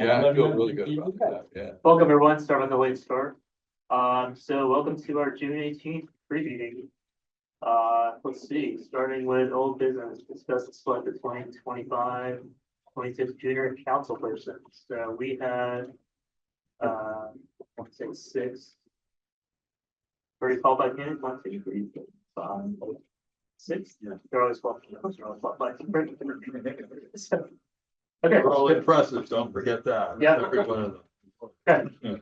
Yeah, I feel really good about that, yeah. Welcome everyone, start with a late start. So welcome to our June 18th pre-meeting. Let's see, starting with old business, discuss the select the 2025, 26 junior council person. So we had, let's say 6 very qualified candidates, 1, 2, 3, 4, 5, 6. Yeah, they're always qualified. They're always qualified. So, okay. They're all impressive, don't forget that. Yeah. Every one of them. Okay. Yeah.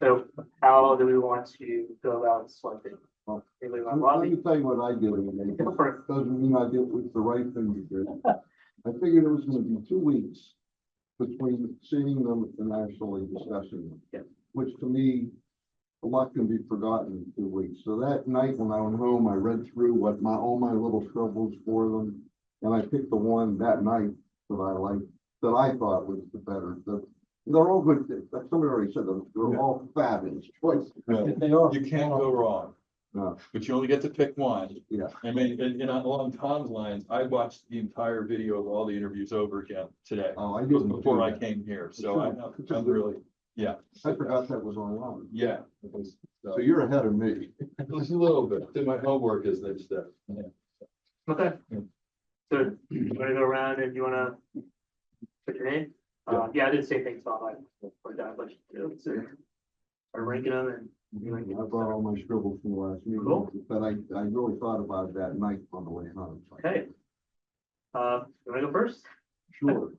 So how do we want to go about selecting? Well, Anybody Let want me Robbie? tell you what I did. It Go for it. doesn't mean I did it was the right thing to do. I figured it was gonna be 2 weeks between seeing them and actually discussing them. Yeah. Which to me, a lot can be forgotten in 2 weeks. So that night when I went home, I read through what all my little scribbles for them. And I picked the one that night that I liked, that I thought was the better. They're all good. Somebody already said them. They're all fabulous choices. They are. You can't go wrong, No, but you only get to pick one. yeah. I mean, and along Tom's lines, I watched the entire video of all the interviews over again today. Oh, I didn't. Before I do that. came here, so I'm really, yeah. I forgot that was online. Yeah. It was, So you're ahead of me. just a little bit, did my homework as they said. Yeah. Okay. Yeah. So you wanna go around and you wanna put your name? Yeah, I did the same thing, so I put down a bunch of notes and are ranking them and. I brought all my scribbles from the last meeting, Cool. but I really thought about it that night on the way home. Okay. You wanna go first? Sure.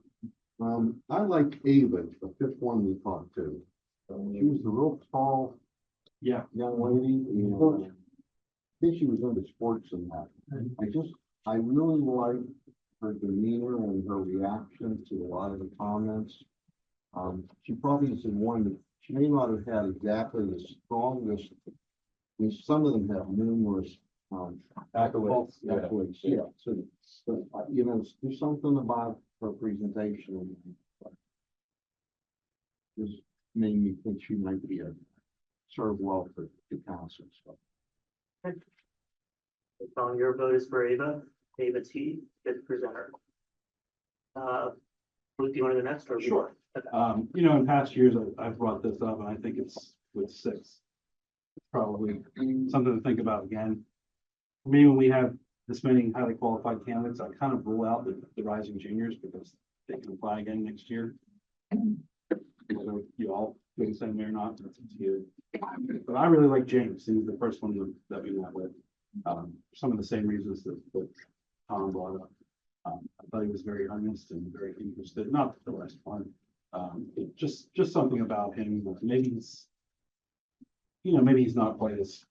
I like Ava, the fifth one we talked to. She was the real tall. Yeah. Young lady, and I think she was into sports and that. I really liked her demeanor and her reaction to a lot of the comments. She probably is one that she may not have had exactly the strongest. I mean, some of them have numerous Accolades, yeah. accolades, yeah. So, you know, there's something about her presentation. Just made me think she might be serve well for the council. So. Your vote is for Ava T, fifth presenter. Luke, do you want to go next or? Sure. Okay. You know, in past years, I've brought this up, and I think it's with 6. It's probably something to think about again. For me, when we have this many highly qualified candidates, I kind of rule out the rising juniors because they can apply again next year. So you all feel the same way or not, that's up to you. But I really like James. He was the first one that we met with. Some of the same reasons that Tom brought up. I thought he was very earnest and very interested, not the rest one. Just something about him. Maybe he's, you know, maybe he's not quite as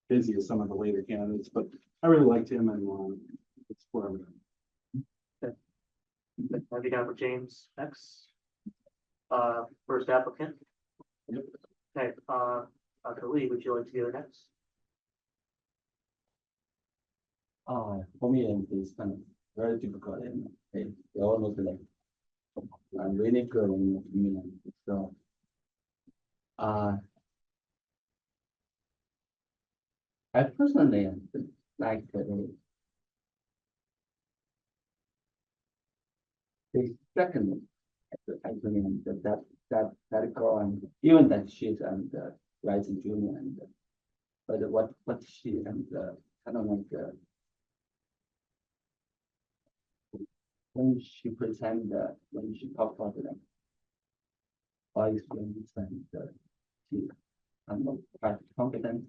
busy as some of the later candidates, but I really liked him and it's where I'm going. Have you got for James next? First applicant. Yep. Okay, Dr. Lee, would you like to go next? For me, it's kind of very difficult and they almost like I'm really good in community. So, I personally like the second. I mean that girl and even that she's and rising junior and but what she and kind of like. When she present when she talked about the all experience and she quite confident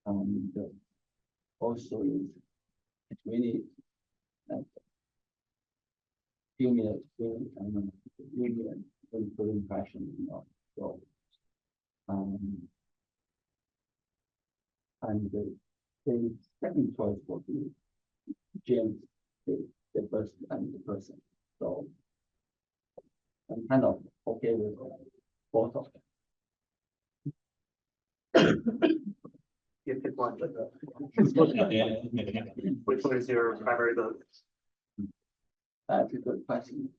and also is it's really like give me a really good impression, you know. So and the second choice will be James. The first and the person. So I'm kind of okay with both of them. You pick one. Which one is your primary vote? That's a good question.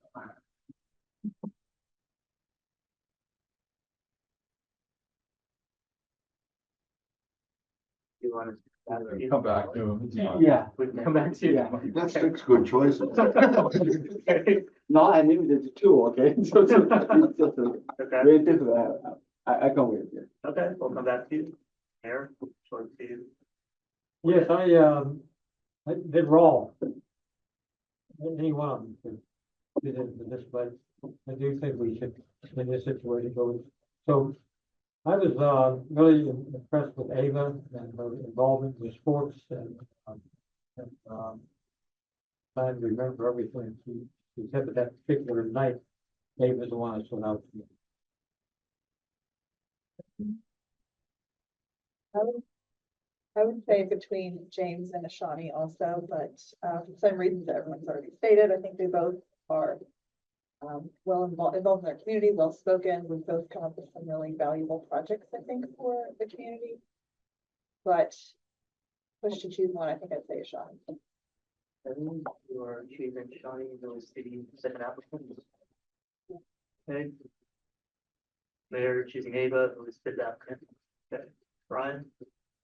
You want to Come back to him. It's fine. Yeah, We can come back to. yeah. That's six good choices. Okay. No, I knew there's two, okay? So, it's just a Okay, very different, I can wait, yeah. okay, we'll come back to you. Mayor, short to you. Yes, they're all. Any one of them could fit into this, but I do think we should, in this situation, go. So I was, really impressed with Ava and her involvement with sports and trying to remember everything. She said that that particular night, Ava's the one that stood out to me. I would say between James and Ashani also, but for some reasons that everyone's already stated, I think they both are well involved in their community, well spoken. We've both come up with some really valuable projects, I think, for the community. But push to choose one, I think I'd say Ashani. You are choosing Shawnee, the city second applicant. Okay. Mayor choosing Ava, who is fifth applicant. Okay, Brian?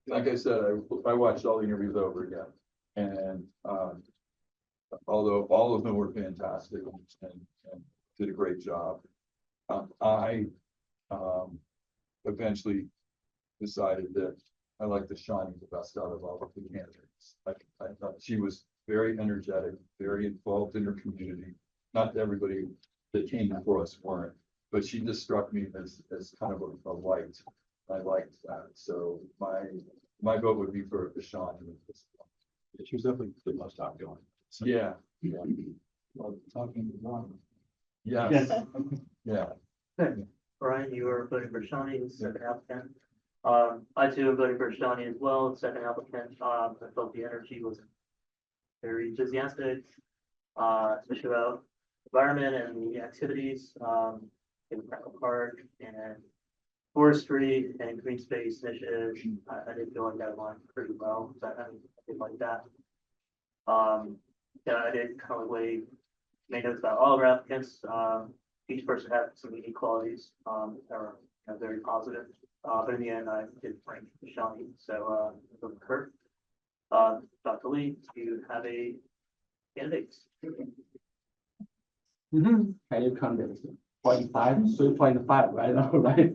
Like I said, I watched all the interviews over again, and, although all of them were fantastic and did a great job, I eventually decided that I liked the Shawnee the best out of all of the candidates. I thought she was very energetic, very involved in her community. Not everybody that came before us weren't, but she just struck me as kind of a light. I liked that, so my vote would be for Shawnee. She was definitely the most outgoing. Yeah, Well, talking to Ron. yes, yeah. Brian, you are voting for Shawnee, who's second applicant. I too am voting for Shawnee as well, second applicant. I felt the energy was very enthusiastic, especially about environment and the activities, in Crackle Park and forestry and green space initiatives. I did feel like that aligned pretty well, so I did like that. Yeah, I did kind of made notes about all of our applicants. Each person had some unique qualities, that are very positive. But in the end, I did rank Shawnee, so, vote for her. Dr. Lee, do you have a candidate? Can you count this? 0.5, 3.5 right now, right?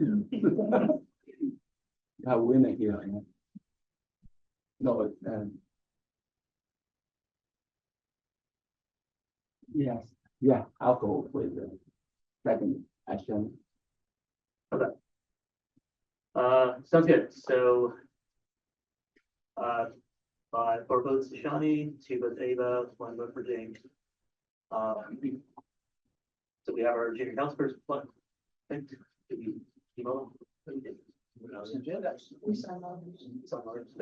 A winner here. Yeah. No, yes, yeah, I'll go with the second action. Sounds good. So, 4 votes to Shawnee, 2 votes to Ava, 1 vote for James. So we have our junior councilors, what? Picked. Did you vote? Some others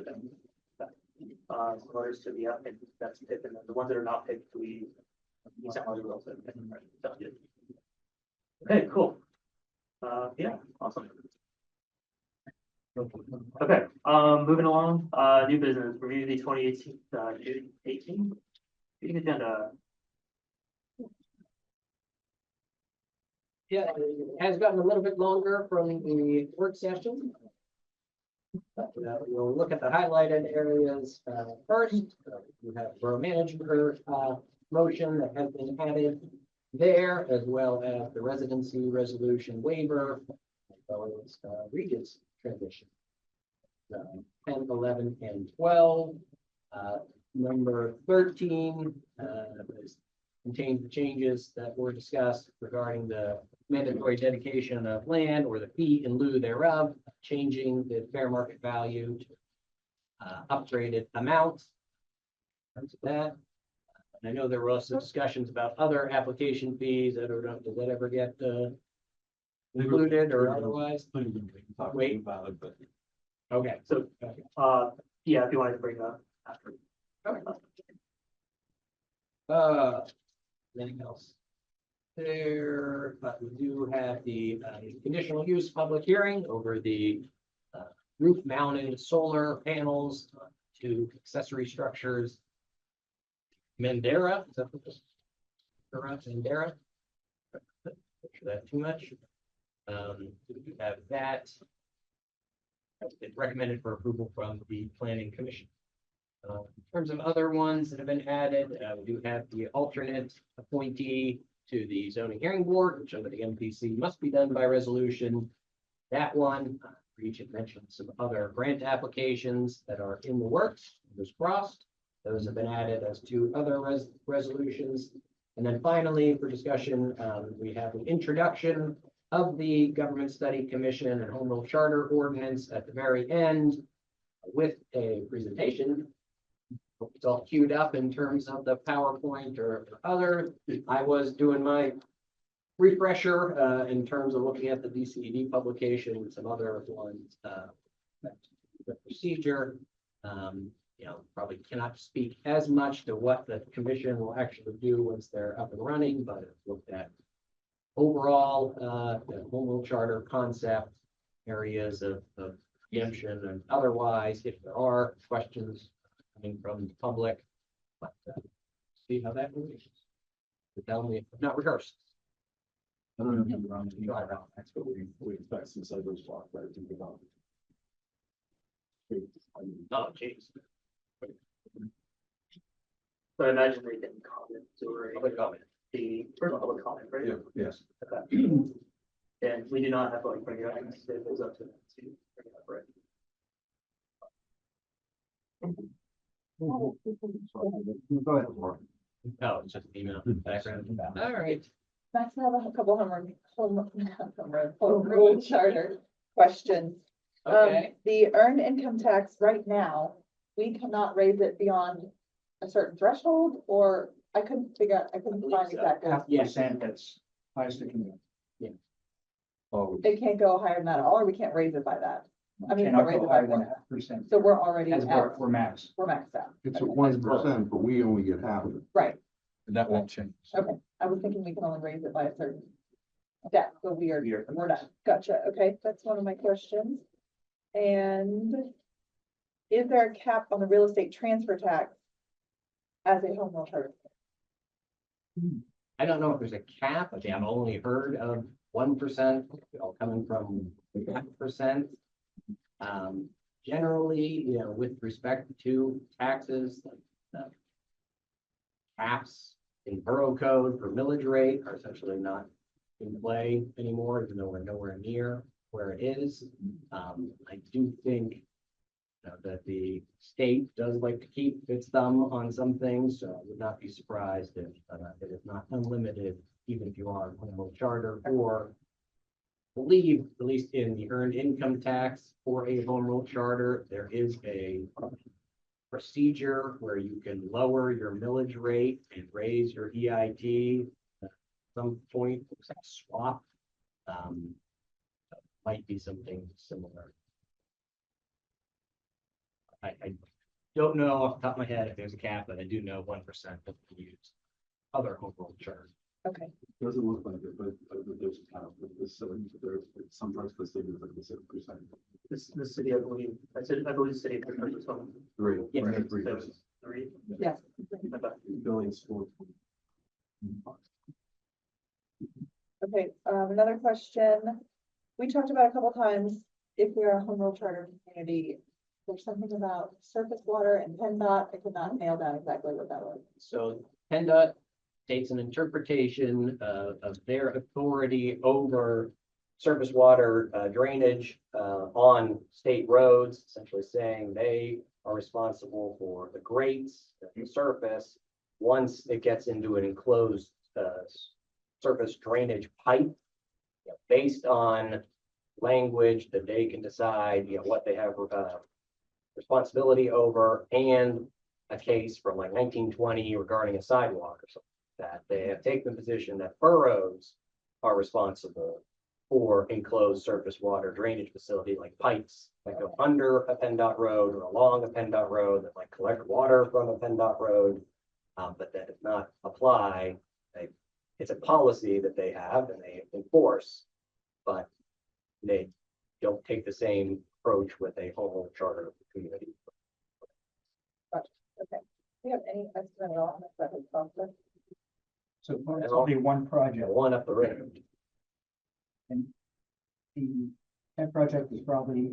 to the applicant, that's picked, and then the ones that are not picked, we send others also. Sounds good. Okay, cool. Yeah, awesome. Okay, moving along, new business, review the 2018, June 18 meeting agenda. Yeah, it has gotten a little bit longer from the work session. But, we'll look at the highlighted areas, first. We have borough manager, motion that has been added there, as well as the residency resolution waiver, as well as, Regis transition. 10, 11, and 12. Number 13, contains the changes that were discussed regarding the mandatory dedication of land or the fee in lieu thereof, changing the fair market value to upgraded amounts. Terms of that. And I know there were also discussions about other application fees. I don't know, did that ever get included or otherwise? Wait. About it, but Okay, So, yeah, if you wanted to bring that after. anything else? There, but we do have the conditional use public hearing over the roof mounted solar panels to accessory structures. Mandera, is that what this? Mandera? Picture that too much. We have that. It's recommended for approval from the planning commission. In terms of other ones that have been added, we do have the alternate appointee to the zoning hearing board, which under the MPC must be done by resolution. That one, Reach had mentioned some other grant applications that are in the works, fingers crossed. Those have been added as two other resolutions. And then finally, for discussion, we have the introduction of the Government Study Commission and Home Rule Charter Ordinance at the very end with a presentation. It's all queued up in terms of the PowerPoint or other. I was doing my refresher in terms of looking at the DCED publication and some other ones. The procedure, probably cannot speak as much to what the commission will actually do once they're up and running, but it's looked at overall, the home rule charter concept, areas of preemption and otherwise, if there are questions coming from the public, but see how that moves. Tell me if not rehearsed. I don't know around the drive out. That's what we expect since I was walked right to the bottom. Oh, jeez. So I imagine they didn't comment or Public comment. the public comment, right? Yeah, yes. Okay. And we do not have to like bring it up, it goes up to them to bring it up, right? Go ahead, Laura. Oh, it's just email background. All right. Max, I have a couple home rule charter questions. Okay. The earned income tax right now, we cannot raise it beyond a certain threshold, or I couldn't believe find so. exactly. Yes. That's highest it can go. Oh, It can't go higher than that at all, or we can't raise it by that. I mean, we Cannot can't raise go it by higher than that. 0.5%. So we're already As at, we're max. we're maxed out. It's at 1%, but we only get half of it. Right, and that won't change. okay. I was thinking we can only raise it by a certain. That's so weird. We're done. Gotcha. Okay, that's one of my questions. And is there a cap on the real estate transfer tax as a home rule charter? I don't know if there's a cap. I think I've only heard of 1%, all coming from 1%. Generally, with respect to taxes, caps in borough code for millage rate are essentially not in play anymore, even though we're nowhere near where it is. I do think that the state does like to keep its thumb on some things, so I would not be surprised if it is not unlimited, even if you are on a charter, or believe, at least in the earned income tax for a home rule charter, there is a procedure where you can lower your millage rate and raise your EIT at some point, it's like swap. Might be something similar. I don't know off the top of my head if there's a cap, but I do know 1% that we use other home rule charters. Okay, Doesn't look like it, but there's kind of this, there's sometimes the state is like the 7%. The city, I believe the city purchased one, Three. Yeah. Right, three. so 3. yes. Okay. Billions for. Okay, another question. We talked about a couple times, if we are a home rule charter community, there's something about surface water and PennDOT. I could not nail down exactly what that was. So PennDOT takes an interpretation of their authority over surface water drainage on state roads, essentially saying they are responsible for the grates, the surface, once it gets into an enclosed surface drainage pipe, based on language that they can decide, what they have responsibility over, and a case from like 1920 regarding a sidewalk or something like that. They have taken the position that boroughs are responsible for enclosed surface water drainage facility, like pipes that go under a PennDOT road or along a PennDOT road that might collect water from a PennDOT road, but that does not apply. It's a policy that they have and they enforce, but they don't take the same approach with a home rule charter community. Okay. Do you have any estimate at all on that has cost us? So it's only one project, One up the road. and that project is probably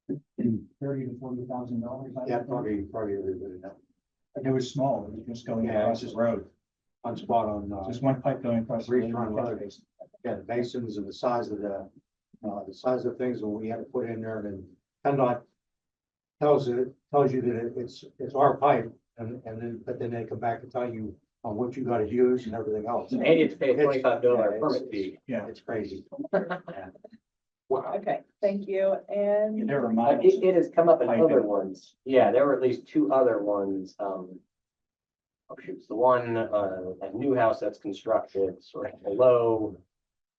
$30,000 to $40,000. Yeah, probably everybody now. And it was small, it was just going Yeah, across this road, On spot on, just one pipe going across. the road. Reach-Run Road. Yeah, the basins and the size of the size of things when we had to put in there, and PennDOT tells you that it's our pipe, and then, but then they come back and tell you on what you gotta use and everything else. And you have to pay a It's- $25 yeah, permit fee. Yeah. It's crazy. Okay, thank you, and There were miles. It has come up in Piping. other ones. Yeah, there were at least two other ones. Oh, shoot, the one, a new house that's constructed sort of below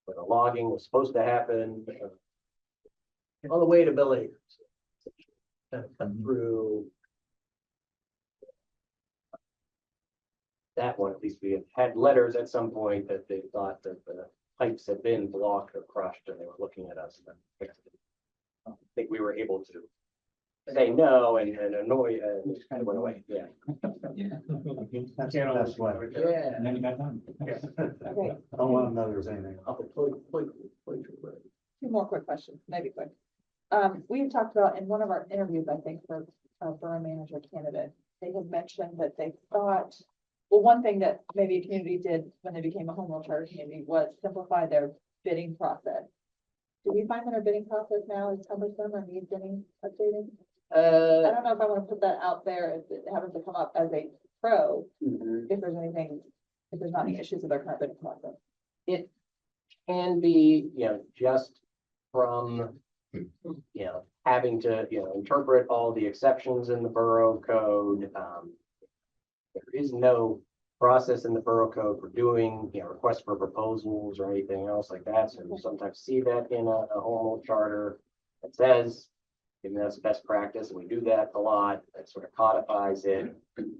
where the logging was supposed to happen. On the way to Billy. Kind of come through. That one, at least we had letters at some point that they thought that the pipes had been blocked or crushed and they were looking at us. And fixed it. I think we were able to say no and annoy, and it kind of went away, yeah. That's the best way. Yeah. And then you got done. okay, I don't want to know there's anything. two more quick questions, maybe quick. We had talked about in one of our interviews, I think, for a borough manager candidate, they had mentioned that they thought, well, one thing that maybe a community did when they became a home rule charter community was simplify their bidding process. Do we find that our bidding process now is cumbersome or needs any updating? I don't know if I want to put that out there if it happens to come up as a pro, if there's anything, if there's not any issues with our current bidding process. It can be, just from, having to, interpret all the exceptions in the borough code. There is no process in the borough code for doing, requests for proposals or anything else like that. So you sometimes see that in a home rule charter that says, that's best practice, and we do that a lot. That sort of codifies it.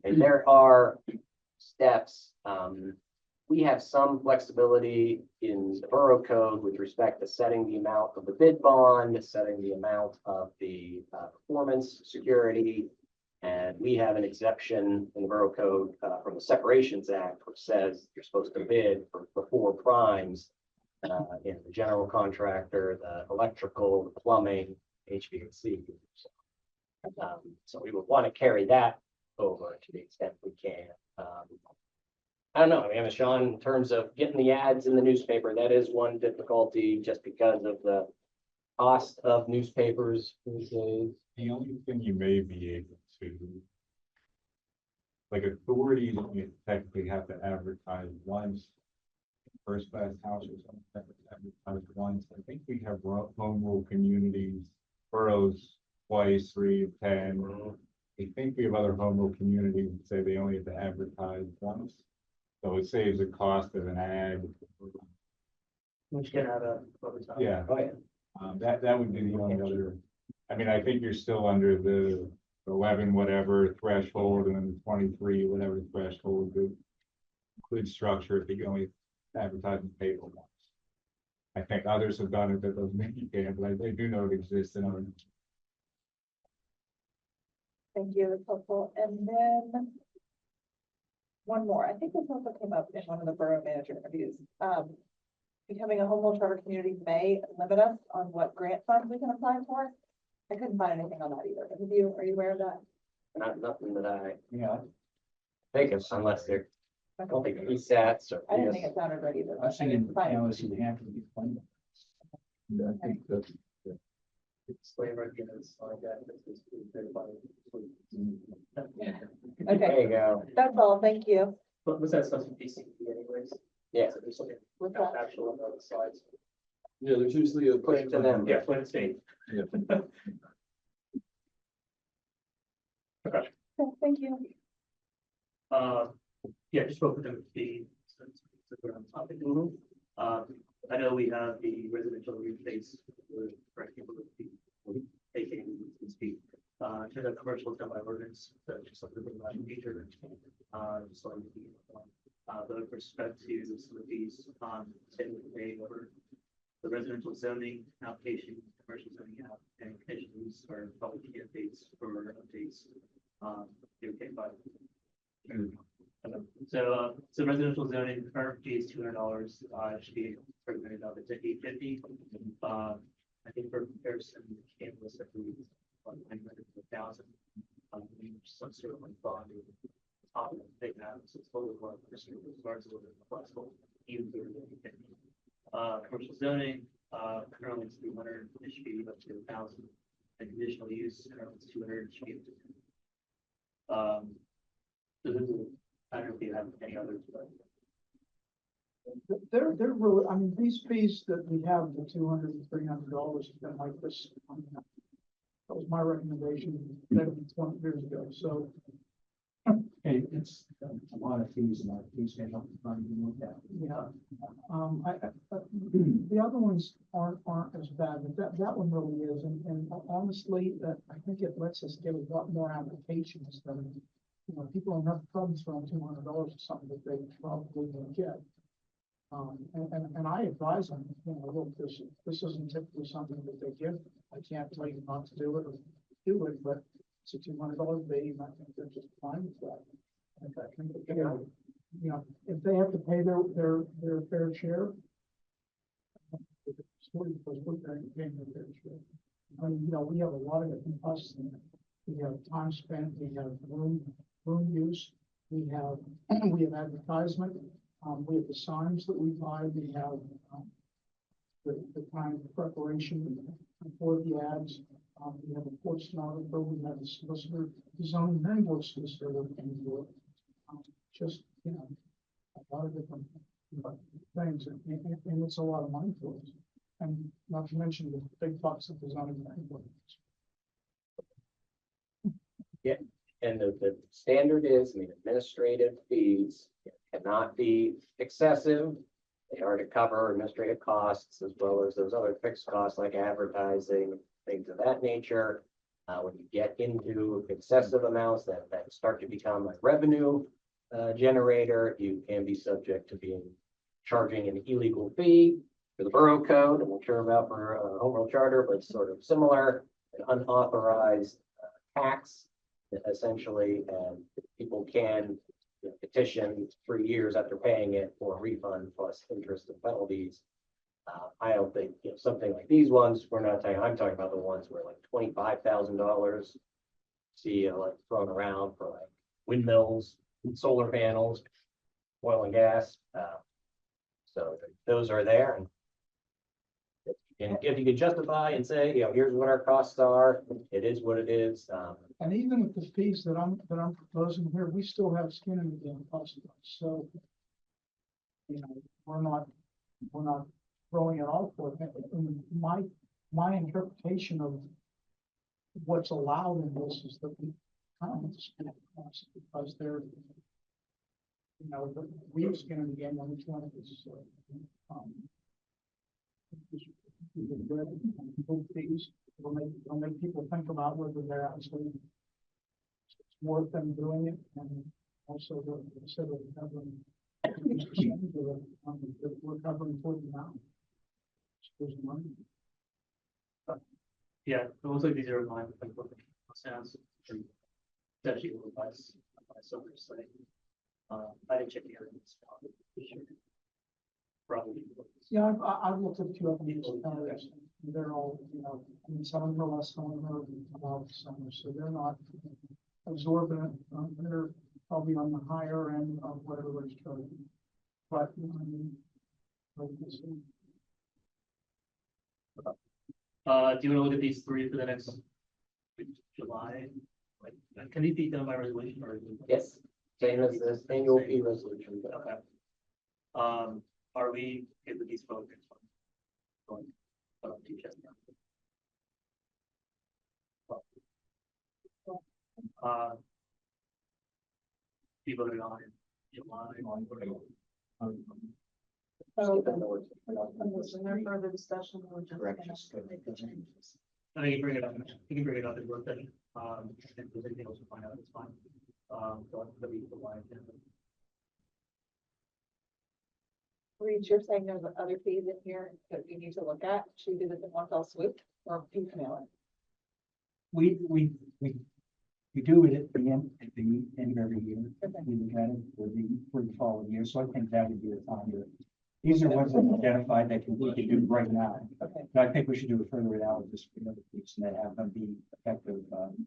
And there are steps. We have some flexibility in the borough code with respect to setting the amount of the bid bond, setting the amount of the performance security. And we have an exception in the borough code from the Separations Act, which says you're supposed to bid for four primes in the general contractor, the electrical, the plumbing, HVAC. So we would want to carry that over to the extent we can. I don't know, I mean, Sean, in terms of getting the ads in the newspaper, that is one difficulty just because of the cost of newspapers these days. The only thing you may be able to, like authorities, you technically have to advertise once. First class houses, advertise once. I think we have home rule communities, boroughs twice, 3 of 10. I think we have other home rule communities that say they only have to advertise once. So it saves the cost of an ad. Which can have a. Yeah. Oh, yeah. That would be the only other, I mean, I think you're still under the 11 whatever threshold and then 23 whatever threshold, good structure if you only advertise in the paper once. I think others have done it that doesn't make you can, but I do know it exists in other. Thank you, that's helpful. And then one more, I think this also came up in one of the borough manager interviews. Becoming a home rule charter community may limit us on what grant funds we can apply for. I couldn't find anything on that either. Are you aware of that? Nothing that I Yeah, think of unless they're, I don't think resets or. I didn't think it sounded right either. I was I didn't thinking, find it. Alice in Hampton would be fun. I think that's. Okay, There you go. that's all, thank you. But was that stuff in DCP anyways? Yeah. So there's something With that, actual on the slides. Yeah, there's usually a Push to them. Yeah, Flint State. okay, thank you. Yeah, just spoke with them, the, since we're on the topic. I know we have the residential replace, for people to be taking and speak. To the commercial done by ordinance, so just like the major, just like the, with respect to some of these, they over the residential zoning application, commercial zoning app, and conditions or public updates for updates. Okay, but. So residential zoning current fee is $200, should be recommended up to $850. I think for comparison, the campus, I believe, is about 900 to 1,000. Some sort of like bond. Top of the big house, it's totally more personal, as far as a little bit flexible. Commercial zoning, currently it's 300, it should be up to 1,000. And conditional use, currently it's 200, it should be up to. So this is, I don't know if you have any others, but. They're really, I mean, these fees that we have, the $200 and $300, have been like this. That was my recommendation, maybe 20 years ago, so. Hey, it's a lot of fees and that fees can help with that. Yeah. The other ones aren't as bad, but that one really is, and honestly, I think it lets us get a lot more applications than, you know, people don't have problems around $200 or something that they probably won't get. And I advise them, you know, look, this isn't typically something that they give. I can't tell you not to do it or do it, but it's a $200 fee, and I think they're just fine with that. In fact, you know, if they have to pay their fair share. We're paying their fair share. I mean, you know, we have a lot of different costs in it. We have time spent, we have room use, we have advertisement. We have the signs that we buy, we have the kind of preparation for the ads. We have a court stenographer, we have a solicitor, the zoning hearing board solicitor working for it. Just, you know, a lot of different things, and it's a lot of money for us. And not to mention the big bucks that the zoning hearing board. And the standard is, I mean, administrative fees cannot be excessive. They are to cover administrative costs as well as those other fixed costs like advertising, things of that nature. When you get into excessive amounts that start to become a revenue generator, you can be subject to being charging an illegal fee for the borough code. I'm not sure about for a home rule charter, but it's sort of similar, an unauthorized tax essentially, and people can petition 3 years after paying it for a refund plus interest and penalties. I don't think, you know, something like these ones, I'm talking about the ones where like $25,000 see like thrown around for like windmills, solar panels, oil and gas. So those are there, and if you can justify and say, you know, here's what our costs are, it is what it is. And even with the fees that I'm proposing here, we still have skin in the game cost of us. So, you know, we're not throwing it all for it. And my interpretation of what's allowed in this is that we kind of skin in the cost because they're, you know, we have skin in the game on each one of these. It'll make people think about whether they're actually it's worth them doing it, and also consider covering we're covering for them now. There's money. Yeah, it looks like these are mine, like what sounds. It's actually a little less, so site. I didn't check the other ones. Probably. Yeah, I've looked at a few of these, they're all, you know, I mean, some of them are less, some of them are about some, so they're not absorbent, they're probably on the higher end of whatever is charged. But, you know, I mean, like this, Do you want to look at these three for the next July? Like, can these be done by resolution or? Yes, same as this annual fee resolution. Okay. Are we good with these folks? Going, teach us now. Be voted on in July. So, was there further discussion or just gonna make the changes? I think you bring it up, you can bring it up in work session, if there's anything else to find out, it's fine. But we provide. Reed, you're saying there's other fees in here that we need to look at. Should we do this in one fell swoop or piecemeal it? we do it at the end of every year. Okay. We look at it for the following year, so I think that would be a time to These are ones that we identified that we can do right now. Okay, But I think we should do a further analysis for the other piece and then have them be effective,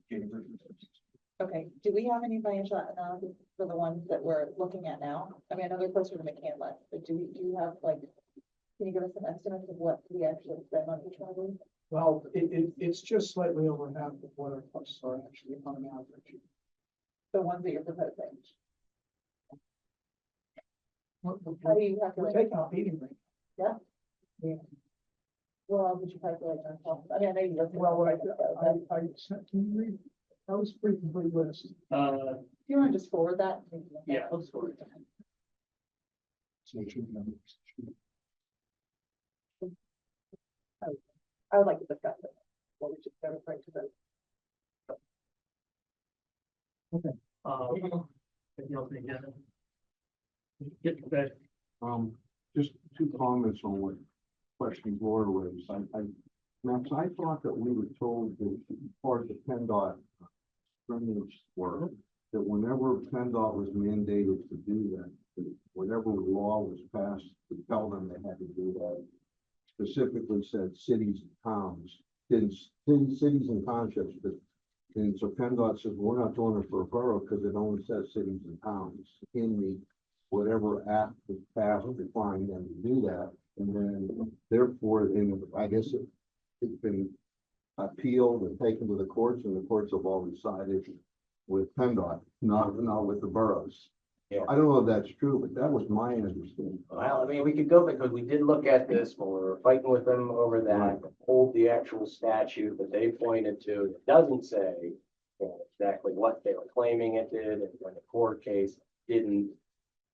January 1st. okay. Do we have any financial analysis for the ones that we're looking at now? I mean, I know they're closer to McCandless, but do you have like, can you give us an estimate of what we actually spend on each one of these? Well, it's just slightly over half of what our costs are actually on an average. The ones that you're proposing? We're How do you have we're to? taking out meeting rate. Well, did you calculate on top? I mean, I know you. looked at Well, it, but I sent, can you read? That was pretty complete list. Do you want to just forward that? Yeah, let's forward it. So it should be. I would like to discuss it. What we should go right to the. Anything else on the agenda? Get that. Just two comments on what question Laura raised. Max, I thought that we were told that part of the PennDOT agreements were that whenever PennDOT was mandated to do that whatever law was passed to tell them they had to do that, specifically said cities and towns, didn't cities and townships, but and so PennDOT says, we're not doing it for a borough because it only says cities and towns in the whatever act was passed requiring them to do that. And then therefore, I guess it's been appealed and taken to the courts, and the courts have all decided with PennDOT, not with the boroughs. Yeah. I don't know if that's true, but that was my understanding. Well, I mean, we could go because we did look at this when we were fighting with them over that, hold the actual statute that they pointed to. It doesn't say exactly what they were claiming it did, and when the court case didn't.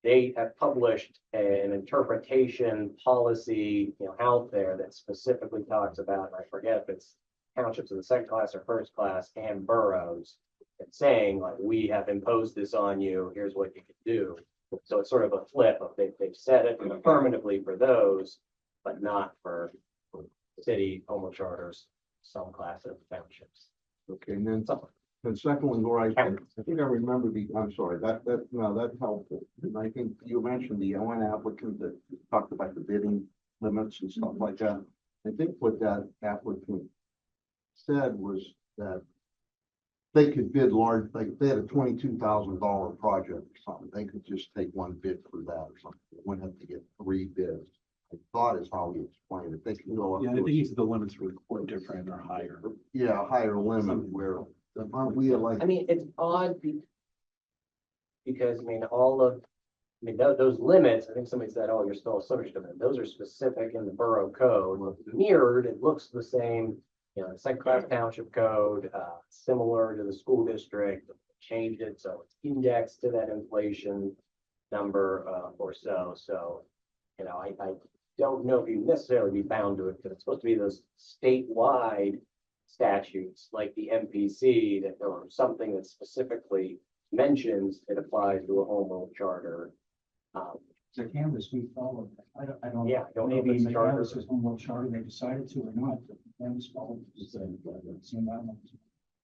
They have published an interpretation policy, out there that specifically talks about, and I forget if it's townships of the second class or first class and boroughs. And saying like, we have imposed this on you, here's what you can do. So it's sort of a flip of they've said it affirmatively for those, but not for city, home charters, some class of townships. Okay, and then secondly, Laura, I think I remember I'm sorry, that's helpful. And I think you mentioned the ON applicant that talked about the bidding limits and stuff like that. I think what that applicant said was that they could bid large, like they had a $22,000 project or something, they could just take one bid for that or something. They wouldn't have to get 3 bids. I thought is how he explained it. They can go up. Yeah, I to think the limits were different or higher. a higher limit where, aren't we like? I mean, it's odd because, I mean, those limits, I think somebody said, oh, you're still subject to them. Those are specific in the borough code. Mirrored, it looks the same, second class township code, similar to the school district, changed it, so it's indexed to that inflation number, or so. So, I don't know if you necessarily be bound to it, because it's supposed to be those statewide statutes like the MPC that or something that specifically mentions it applies to a home rule charter. The canvas we followed. I don't. Yeah, I don't know if Maybe it's the charter. canvas was one more charter they decided to or not. But the canvas followed.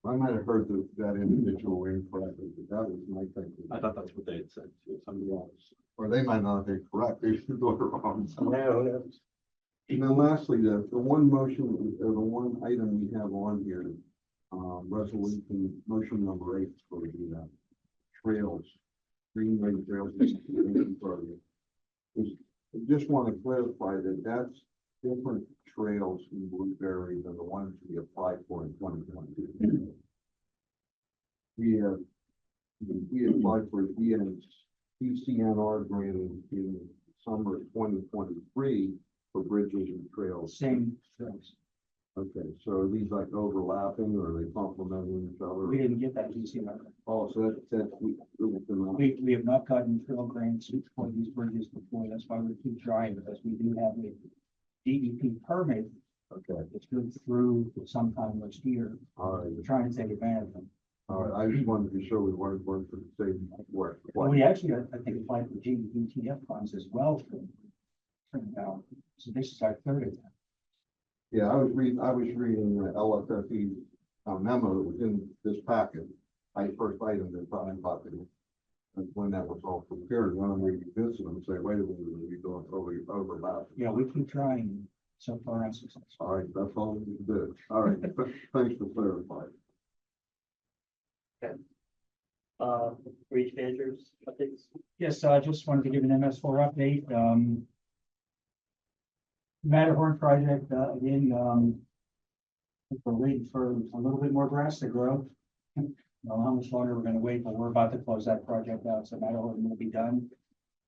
I might have heard that individual incorrectly, but that was my thinking. I thought that's what they had said to somebody else. Or they might not be correct, they should go wrong. No. And then lastly, the one motion, or the one item we have on here, resolution, motion number 8 for the trails, greenway trails. I just want to clarify that that's different trails in Blueberry than the ones we applied for in 2022. We applied for DCNR grant in summer of 2023 for bridges and trails. Same things. Okay, so are these like overlapping or are they complementing each other? We didn't get that DCR. Oh, so that's We have not gotten trail grants for these bridges before. That's why we're too dry, because we do have a DEP permit. okay. It's good through sometime next year. All right, We're trying to take advantage of them. all right. I just wanted to be sure we weren't going for the same work. Well, we actually, I think, applied for GETF funds as well for now. So this is our third attempt. Yeah, I was reading the LFFE memo that was in this packet. First item that talking about the And when that was all prepared, when we revisit them, say, wait a minute, we're going over about. Yeah, we keep trying, so far unsuccessful. All right, that's all we did. All right, thanks for clarifying. Reach managers updates. Yes, I just wanted to give an MS4 update. Matterhorn project, again, we're waiting for a little bit more grass to grow. I don't know how much longer we're gonna wait, but we're about to close that project out, so Matterhorn will be done.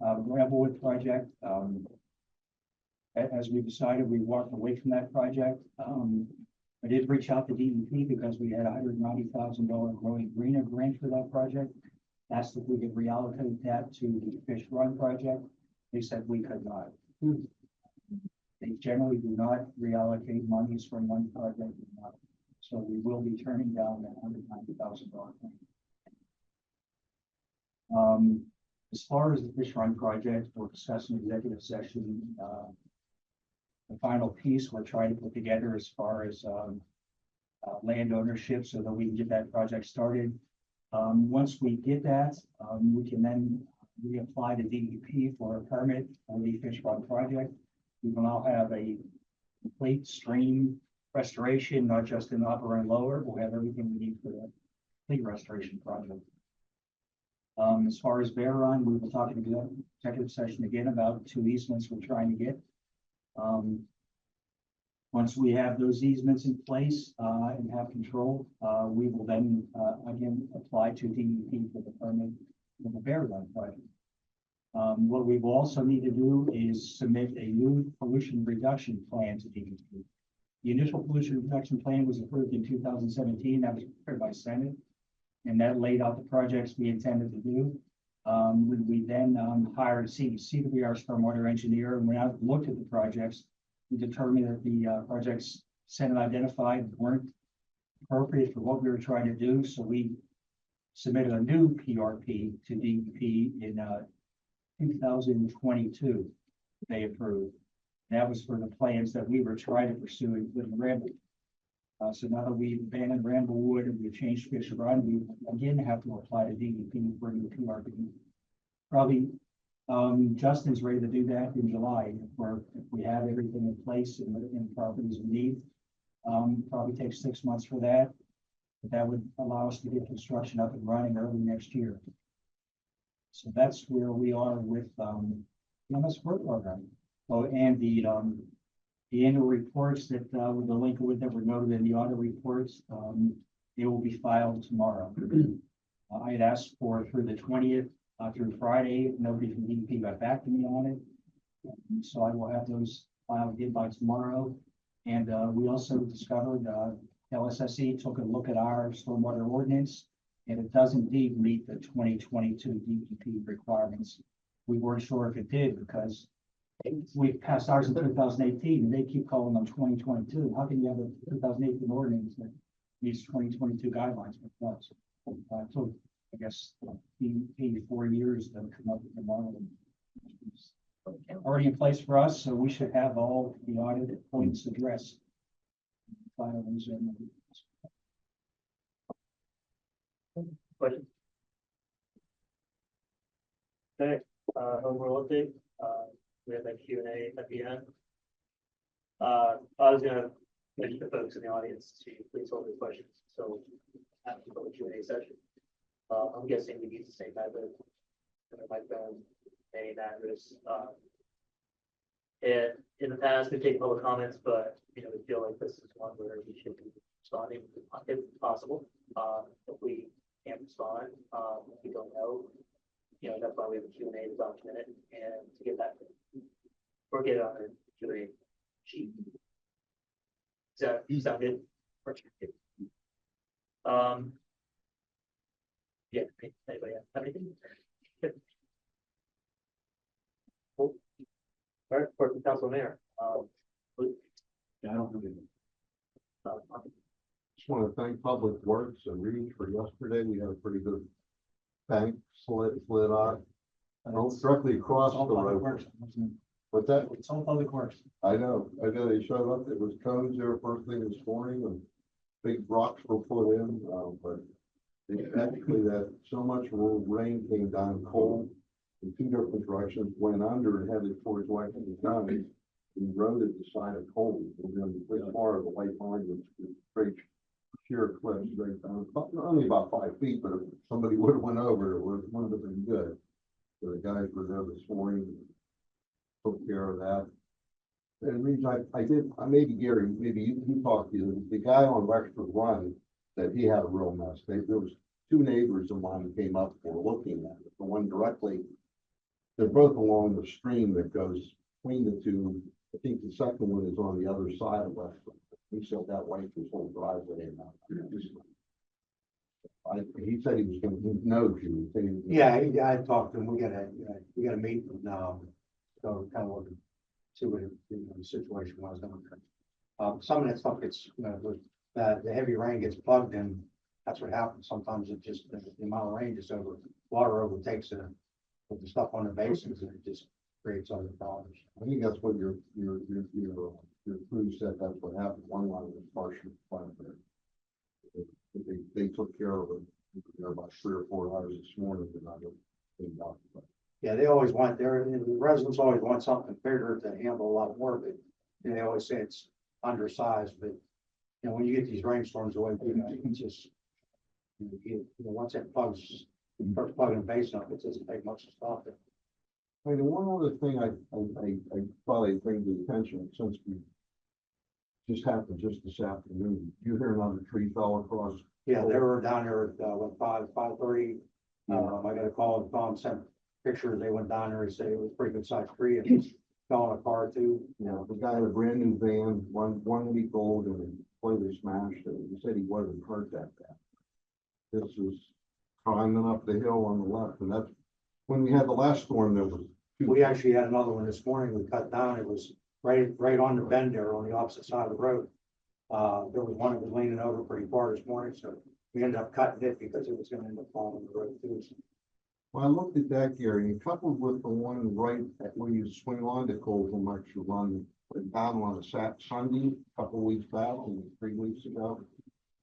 Gravelwood project, as we decided, we walked away from that project. I did reach out to DEP because we had $190,000 growing greener grant for that project. Asked if we could reallocate that to the Fish Run project. They said we could not. They generally do not reallocate monies from one project to another. So we will be turning down that $190,000. As far as the Fish Run project, we're discussing executive session. The final piece we're trying to put together as far as land ownership so that we can get that project started. Once we get that, we can then reapply to DEP for a permit for the Fish Run project. We will now have a complete stream restoration, not just in upper and lower. We'll have everything we need for the complete restoration project. As far as Bear Run, we were talking to executive session again about 2 easements we're trying to get. Once we have those easements in place and have control, we will then again apply to DEP for the permit for the Bear Run project. What we will also need to do is submit a new pollution reduction plan to DEP. The initial pollution reduction plan was approved in 2017. That was prepared by Senate, and that laid out the projects we intended to do. We then hired CEC to be our stormwater engineer, and when I looked at the projects, we determined that the projects Senate identified weren't appropriate for what we were trying to do. So we submitted a new PRP to DEP in 2022. They approved. That was for the plans that we were trying to pursue, including Ramble. So now that we've abandoned Ramblewood and we've changed Fish Run, we again have to apply to DEP for a new PRP. Probably Justin's ready to do that in July, if we have everything in place and the properties we need. Probably takes 6 months for that, but that would allow us to get construction up and running early next year. So that's where we are with the MS4 program. Oh, and the annual reports that with the link with that were noted in the audit reports, they will be filed tomorrow. I had asked for through the 20th through Friday. Nobody from DEP got back to me on it, so I will have those filed again by tomorrow. And we also discovered LSSE took a look at our stormwater ordinance, and it does indeed meet the 2022 DEP requirements. We weren't sure if it did because we passed ours in 2018, and they keep calling them 2022. How can you have a 2018 ordinance that meets 2022 guidelines? But it took, I guess, 4 years to come up with the model. Already in place for us, so we should have all the audit points addressed. Questions? Okay, overall update, we have that Q&A at the end. I was gonna mention to folks in the audience to please hold their questions, so after the Q&A session. I'm guessing we use the same method. My phone, name, address. And in the past, we've taken public comments, but we feel like this is one where we should be responding if possible. If we can't respond, if we don't know, that's why we have a Q&A to document it and to get that or get it on a Q&A sheet. Does that sound good? Yeah, anybody have anything? Cool. All right, for the council mayor. Yeah, I don't have anything. Just want to thank Public Works and Reed for yesterday. We had a pretty good bank slid on. Directly across the road. What's that? It's all public works. I know they showed up. It was cones there first thing this morning and big rocks were put in, but Actually, that so much rain came down cold in two different directions, went under and headed towards Washington County. And eroded the side of cold, and then this part of the white line was straight sheer cliff straight down, only about 5 feet, but if somebody would have went over, it would have been good. So the guys were there this morning, took care of that. And the reason I did, maybe Gary, maybe you talked to the guy on Wexford Run, that he had a real mess. There was two neighbors of mine who came up for looking at it. The one directly, they're both along the stream that goes between the two. I think the second one is on the other side of Wexford. He said that wiped his whole driveway and he said he was gonna know you. Yeah, I talked to him, we gotta meet, so kind of look, see what, the situation was. Some of that stuff gets, the heavy rain gets plugged in, that's what happens, sometimes it just, the amount of rain just water overtakes the stuff on the basins, and it just creates other problems. I think that's what your crew said, that's what happened. One line was partially flooded. They took care of it, about 3 or 4 hours this morning, and I didn't know. Yeah, they always want, the residents always want something bigger to handle a lot more, but they always say it's undersized, but when you get these rainstorms away, you can just, once it plugs, you start plugging the basin up, it doesn't take much to stop it. I mean, one other thing I probably bring to the attention, since we just happened just this afternoon, you hear another tree fell across? Yeah, they were down there at, 5:30. I got a call, and Tom sent pictures, they went down there, and said it was a pretty good sized tree, and it fell in a car too. The guy had a brand new van, one week old, and it completely smashed it. He said he wasn't hurt that bad. This was climbing up the hill on the left, and that's when we had the last storm. There was We actually had another one this morning, we cut down, it was right on the bend there on the opposite side of the road. There was one that was leaning over pretty far this morning, so we ended up cutting it because it was gonna end up falling on the road too. Well, I looked at that, Gary, and coupled with the one right at where you swing on to Cold from Extra Run, went down on a Sunday, a couple of weeks back, and 3 weeks ago.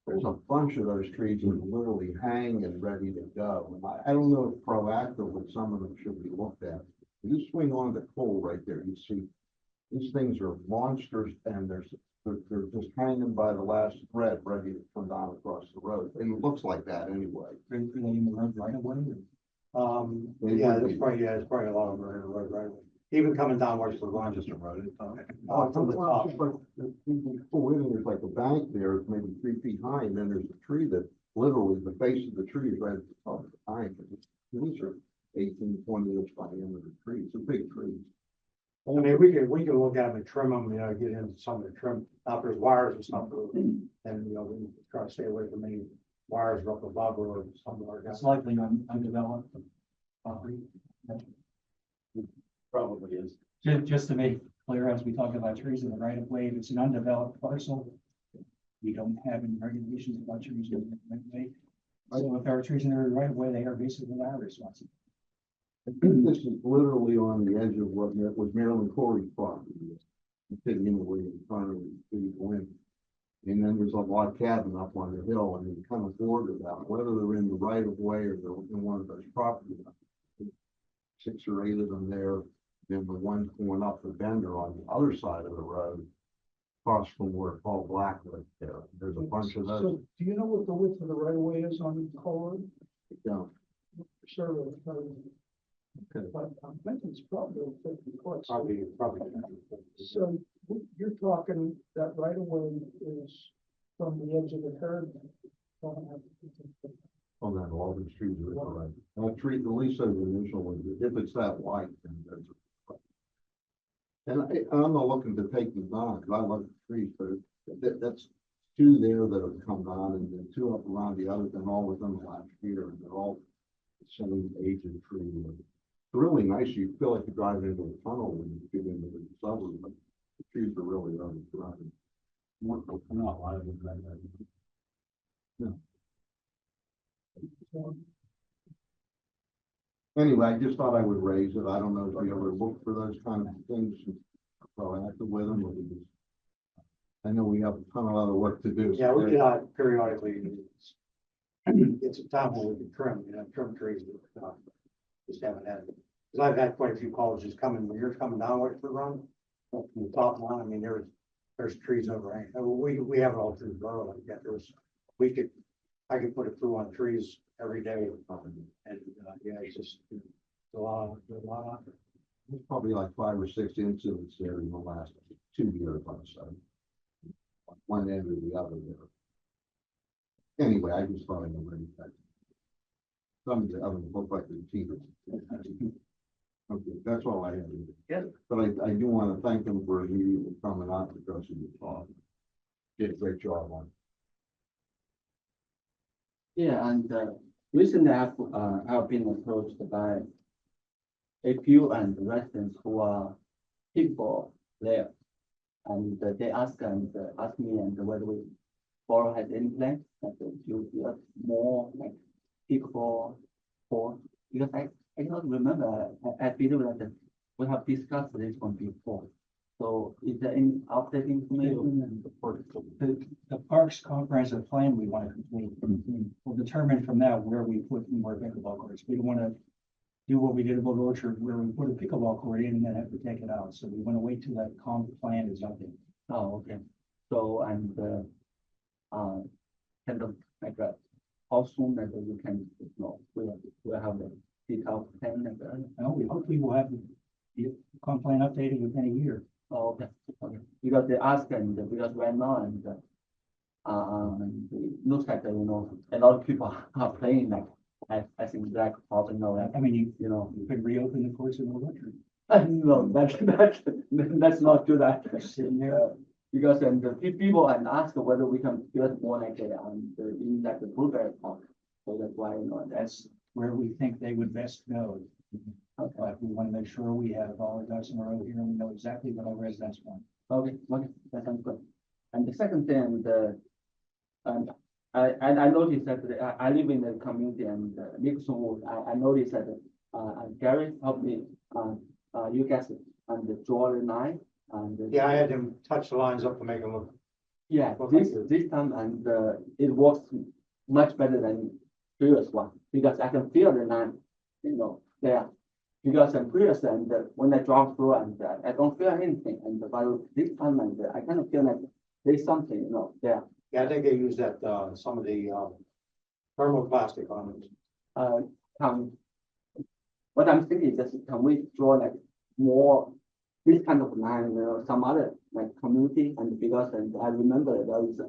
There's a bunch of those trees that literally hang and ready to go. And I don't know if proactively some of them should be looked at. You swing on the Cold right there, you see these things are monsters, and they're just hanging by the last thread, ready to come down across the road. And it looks like that anyway. Are they in the road right away? Yeah, there's probably a lot of them are in the road right away. Even coming down Washington Run, just a road. From the top. There's like a bank there, it's maybe 3 feet high, and then there's a tree that literally the base of the tree is right at the top of the bank. These are 18, 20 inch diameter trees, it's a big tree. I mean, we can look at them and trim them, get into some of the trim, out there's wires and stuff, and, we try to stay away from any wires up above or something like that. It's likely undeveloped property. Probably is. Just to make clear, as we talk about trees in the right of way, if it's an undeveloped parcel, we don't have any regulations about trees in the right of way. So if there are trees in the right of way, they are basically our responsibility. I think this is literally on the edge of what was Maryland Corey's property. You take in the way in front of the wind. And then there's a log cabin up on the hill, and you kind of border that, whether they're in the right of way or they're in one of those properties. 6 or 8 of them there, then the ones going up the bender on the other side of the road, across from where Paul Black lived there. There's a bunch of those. So do you know what the width of the right of way is on Colorado? Yeah. Sure. Okay. But I'm thinking it's probably 50 foot. Probably. So you're talking that right of way is from the edge of the curb. Oh, then all these trees are right. Treat, at least those initial ones, if it's that wide, then there's. And I'm not looking to take them down, because I love the trees, but that's 2 there that have come down, and then 2 up around the others, and all within the last year, and they're all the same age of tree. It's really nice, you feel like you're driving into a tunnel when you get into the suburbs, but the trees are really driving. Not a lot of them right now. No. Anyway, I just thought I would raise it. I don't know if you ever look for those kind of things, proactive with them, or we just. I know we have a ton of other work to do. Yeah, we periodically it's a time when we can trim, trim trees, just haven't had it. Cause I've had quite a few calls just coming, when you're coming down Wexford Run, from the top one, I mean, there's trees overhanging. We have it all through the borough, like that, I could put it through on trees every day. And, yeah, it's just, it's a lot of. There's probably like 5 or 6 incidents there in the last 2 years, on site. One end or the other there. Anyway, I just thought I know very that. Some of the other look like the team. Okay, that's all I have. Yeah. But I do want to thank them for immediately coming out because of the talk. Did a great job on it. Yeah, and recently I've been approached by a few and residents who are people there. And they ask me and whether we Borough has any plan that to build more like people for, because I don't remember, I believe that we have discussed this one before. So is there any updated information and for The parks comprehensive plan we want to complete, will determine from that where we put more pickleball courts. We don't want to do what we did about Orchard, where we put a pickleball court in and then have to take it out. So we want to wait till that comp plan is updated. Oh, okay. So, and, kind of like, how soon that we can, we'll have the detailed plan and, No, we hopefully will have the comp plan updated within a year. oh, okay, okay. Because they ask and because right now and, it looks like, a lot of people are playing like, I think Black Hawk, I mean, you could reopen the courts in the winter. no, that's not do that. Sitting there. Because then the people and ask whether we can build more like in like the Blueberry Park. So that's why, That's where we think they would best go. But we want to make sure we have all the ducks in a row here and we know exactly what our residents want. okay, that sounds good. And the second thing, I noticed that I live in the community and Nicholson Wood, I noticed that Gary helped me, you guys and draw the line and. Yeah, I had them touch the lines up to make them look. Yeah, Well, thank this time and it works much better than previous one because I can feel the line, there. Because in previous and when I drive through and I don't feel anything and by this time and I kind of feel like there's something, there. Yeah, I think they use that, some of the, thermoplastic on it. What I'm thinking is just can we draw like more this kind of line, some other like community and because and I remember there was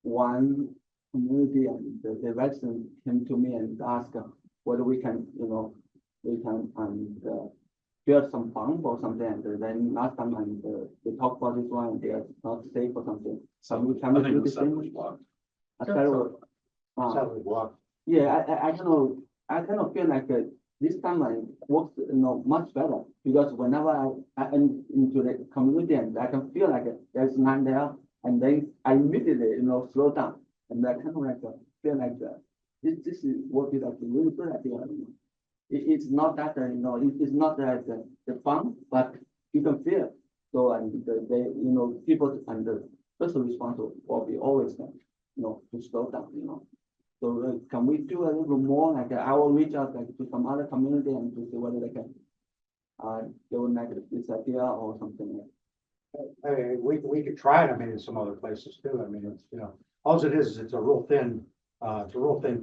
one community and the resident came to me and asked whether we can, we can build some farm or something and then last time and we talked about this one and they're not safe or something. So we can do the same. Sadly blocked. Yeah, I kind of feel like this time I works, much better because whenever I am into the community and I can feel like there's none there and then I immediately, slow down and I kind of like feel like this is what is like a really good idea. It's not that, it's not that the fun, but you can feel it. So and they, people and the first response will be always, to slow down, So can we do a little more? Like I will reach out like to some other community and to see whether they can, they will like this idea or something. I mean, we could try it, I mean, in some other places too, I mean, it's, all it is it's a real thin,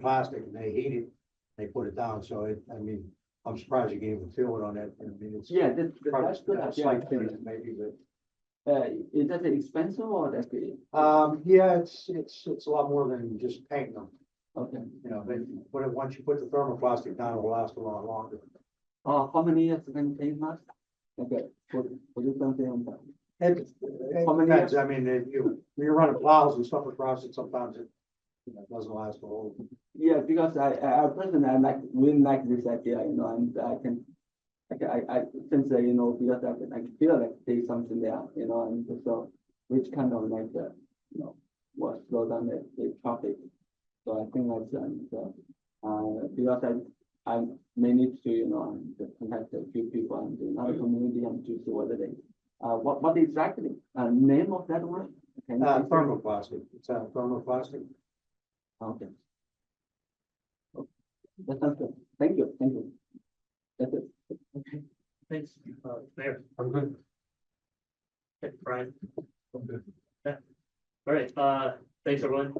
plastic and they heat it, they put it down, so I mean, I'm surprised you can even feel it on that, I mean, it's. Yeah, that's good. a slight thin, maybe, but. Is that expensive or that? Yeah, it's a lot more than just painting them, Okay. but once you put the thermoplastic down, it will last a lot longer. How many years can you paint last? Okay, for this something on that. It How many depends, years? I mean, when you're running plows and stuff across it, sometimes it, doesn't last a whole. Yeah, because I personally I really like this idea, and I can. I since because I feel like there's something there, and so which kind of like what slow down the traffic. So I think that's because I may need to contact a few people and another community and to see whether they what exactly name of that one? Can you say? Thermoplastic, it's thermoplastic. Okay. That sounds good. Thank you, thank you. That's it. Thanks, Mayor. I'm good. Okay, Brian. Yeah. All right, thanks, everyone.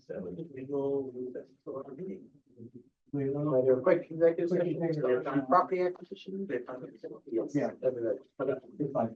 So we will move this to our meeting. Want to do a quick executive session on property acquisition? We have time. Yes. Yeah. That'd be good. Okay. If I